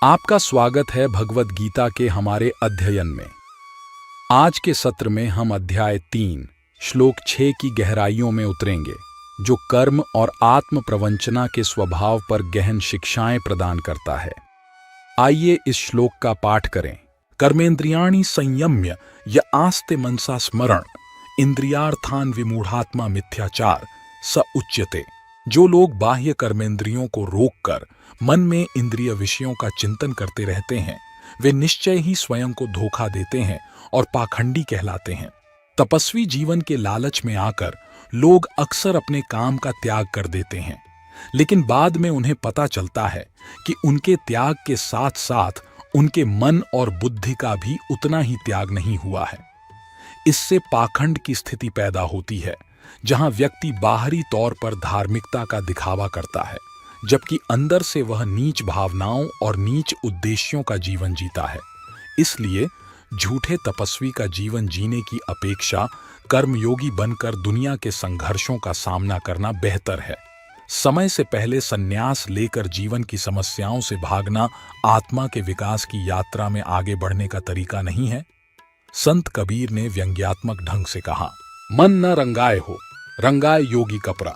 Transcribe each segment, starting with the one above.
आपका स्वागत है भगवद गीता के हमारे अध्ययन में। आज के सत्र में हम अध्याय 3 श्लोक 6 की गहराइयों में उतरेंगे, जो कर्म और आत्म प्रवंचना के स्वभाव पर गहन शिक्षाएं प्रदान करता है। आइए इस श्लोक का पाठ करें। कर्मेंद्रियाणि संयम्य य आस्ते मनसा स्मरण इंद्रियार्थान विमूढ़ात्मा मिथ्याचार स उच्यते। जो लोग बाह्य कर्मेंद्रियों को रोककर मन में इंद्रिय विषयों का चिंतन करते रहते हैं, वे निश्चय ही स्वयं को धोखा देते हैं और पाखंडी कहलाते हैं। तपस्वी जीवन के लालच में आकर लोग अक्सर अपने काम का त्याग कर देते हैं, लेकिन बाद में उन्हें पता चलता है कि उनके त्याग के साथ साथ उनके मन और बुद्धि का भी उतना ही त्याग नहीं हुआ है। इससे पाखंड की स्थिति पैदा होती है, जहां व्यक्ति बाहरी तौर पर धार्मिकता का दिखावा करता है, जबकि अंदर से वह नीच भावनाओं और नीच उद्देश्यों का जीवन जीता है। इसलिए झूठे तपस्वी का जीवन जीने की अपेक्षा कर्मयोगी बनकर दुनिया के संघर्षों का सामना करना बेहतर है। समय से पहले संन्यास लेकर जीवन की समस्याओं से भागना आत्मा के विकास की यात्रा में आगे बढ़ने का तरीका नहीं है। संत कबीर ने व्यंग्यात्मक ढंग से कहा, मन न रंगाए हो, रंगाए योगी कपड़ा।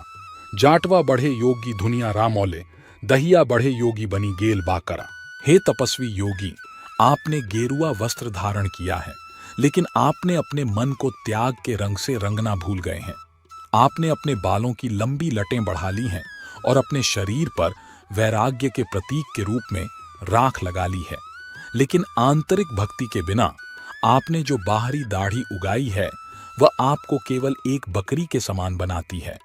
जाटवा बढ़े योगी धुनिया रामौले, दहिया बढ़े योगी बनी गेल बाकरा। हे तपस्वी योगी, आपने गेरुआ वस्त्र धारण किया है, लेकिन आपने अपने मन को त्याग के रंग से रंगना भूल गए हैं। आपने अपने बालों की लंबी लटें बढ़ा ली हैं और अपने शरीर पर वैराग्य के प्रतीक के रूप में राख लगा ली है, लेकिन आंतरिक भक्ति के बिना आपने जो बाहरी दाढ़ी उगाई है, वह आपको केवल एक बकरी के समान बनाती है।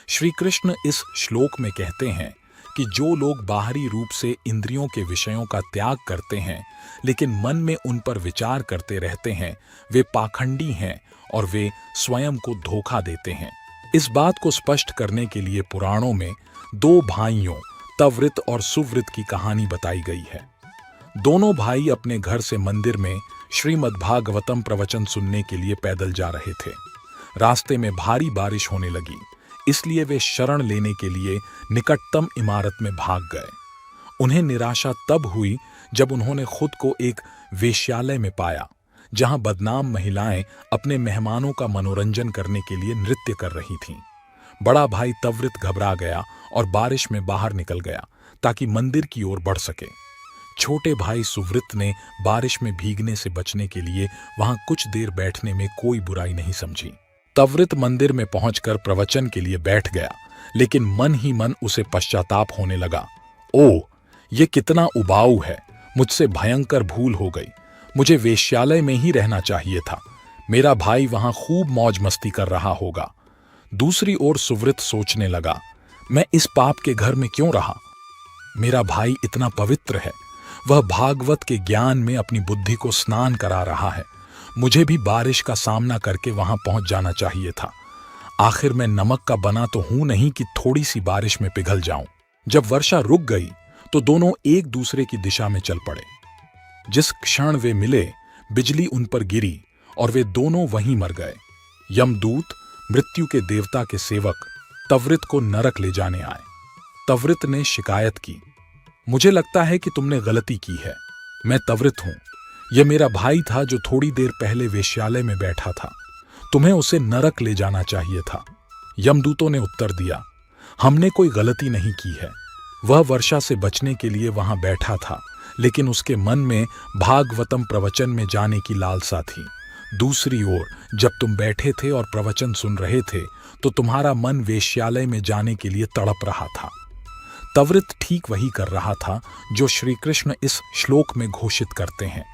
श्री कृष्ण इस श्लोक में कहते हैं कि जो लोग बाहरी रूप से इंद्रियों के विषयों का त्याग करते हैं, लेकिन मन में उन पर विचार करते रहते हैं, वे पाखंडी हैं और वे स्वयं को धोखा देते हैं। इस बात को स्पष्ट करने के लिए पुराणों में दो भाइयों तवृत और सुवृत की कहानी बताई गई है। दोनों भाई अपने घर से मंदिर में श्रीमद्भागवतम प्रवचन सुनने के लिए पैदल जा रहे थे। रास्ते में भारी बारिश होने लगी, इसलिए वे शरण लेने के लिए निकटतम इमारत में भाग गए। उन्हें निराशा तब हुई जब उन्होंने खुद को एक वेश्यालय में पाया, जहां बदनाम महिलाएं अपने मेहमानों का मनोरंजन करने के लिए नृत्य कर रही थीं। बड़ा भाई तवृत घबरा गया और बारिश में बाहर निकल गया ताकि मंदिर की ओर बढ़ सके। छोटे भाई सुवृत ने बारिश में भीगने से बचने के लिए वहां कुछ देर बैठने में कोई बुराई नहीं समझी। तवृत मंदिर में पहुंचकर प्रवचन के लिए बैठ गया, लेकिन मन ही मन उसे पश्चाताप होने लगा। ओह, ये कितना उबाऊ है, मुझसे भयंकर भूल हो गई। मुझे वेश्यालय में ही रहना चाहिए था। मेरा भाई वहां खूब मौज मस्ती कर रहा होगा। दूसरी ओर सुवृत सोचने लगा, मैं इस पाप के घर में क्यों रहा? मेरा भाई इतना पवित्र है, वह भागवत के ज्ञान में अपनी बुद्धि को स्नान करा रहा है। मुझे भी बारिश का सामना करके वहां पहुंच जाना चाहिए था। आखिर मैं नमक का बना तो हूं नहीं कि थोड़ी सी बारिश में पिघल जाऊं। जब वर्षा रुक गई तो दोनों एक दूसरे की दिशा में चल पड़े। जिस क्षण वे मिले, बिजली उन पर गिरी और वे दोनों वहीं मर गए। यमदूत, मृत्यु के देवता के सेवक, तवृत को नरक ले जाने आए। तवृत ने शिकायत की, मुझे लगता है कि तुमने गलती की है। मैं तवृत हूं। यह मेरा भाई था जो थोड़ी देर पहले वेश्यालय में बैठा था। तुम्हें उसे नरक ले जाना चाहिए था। यमदूतों ने उत्तर दिया, हमने कोई गलती नहीं की है। वह वर्षा से बचने के लिए वहां बैठा था, लेकिन उसके मन में भागवतम प्रवचन में जाने की लालसा थी। दूसरी ओर जब तुम बैठे थे और प्रवचन सुन रहे थे, तो तुम्हारा मन वेश्यालय में जाने के लिए तड़प रहा था। तवृत ठीक वही कर रहा था जो श्री कृष्ण इस श्लोक में घोषित करते हैं।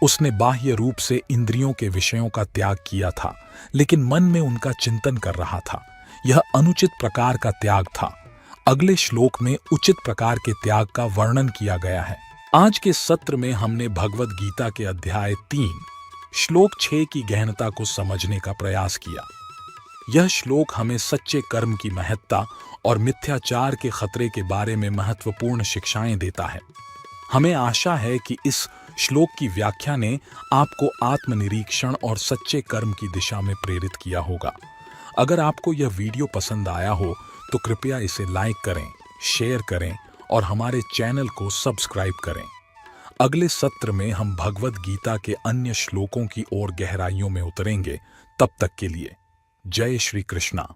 उसने बाह्य रूप से इंद्रियों के विषयों का त्याग किया था, लेकिन मन में उनका चिंतन कर रहा था। यह अनुचित प्रकार का त्याग था। अगले श्लोक में उचित प्रकार के त्याग का वर्णन किया गया है। आज के सत्र में हमने भगवद गीता के अध्याय 3 श्लोक 6 की गहनता को समझने का प्रयास किया। यह श्लोक हमें सच्चे कर्म की महत्ता और मिथ्याचार के खतरे के बारे में महत्वपूर्ण शिक्षाएं देता है। हमें आशा है कि इस श्लोक की व्याख्या ने आपको आत्मनिरीक्षण और सच्चे कर्म की दिशा में प्रेरित किया होगा। अगर आपको यह वीडियो पसंद आया हो तो कृपया इसे लाइक करें, शेयर करें और हमारे चैनल को सब्सक्राइब करें। अगले सत्र में हम भगवद गीता के अन्य श्लोकों की ओर गहराइयों में उतरेंगे। तब तक के लिए जय श्री कृष्णा।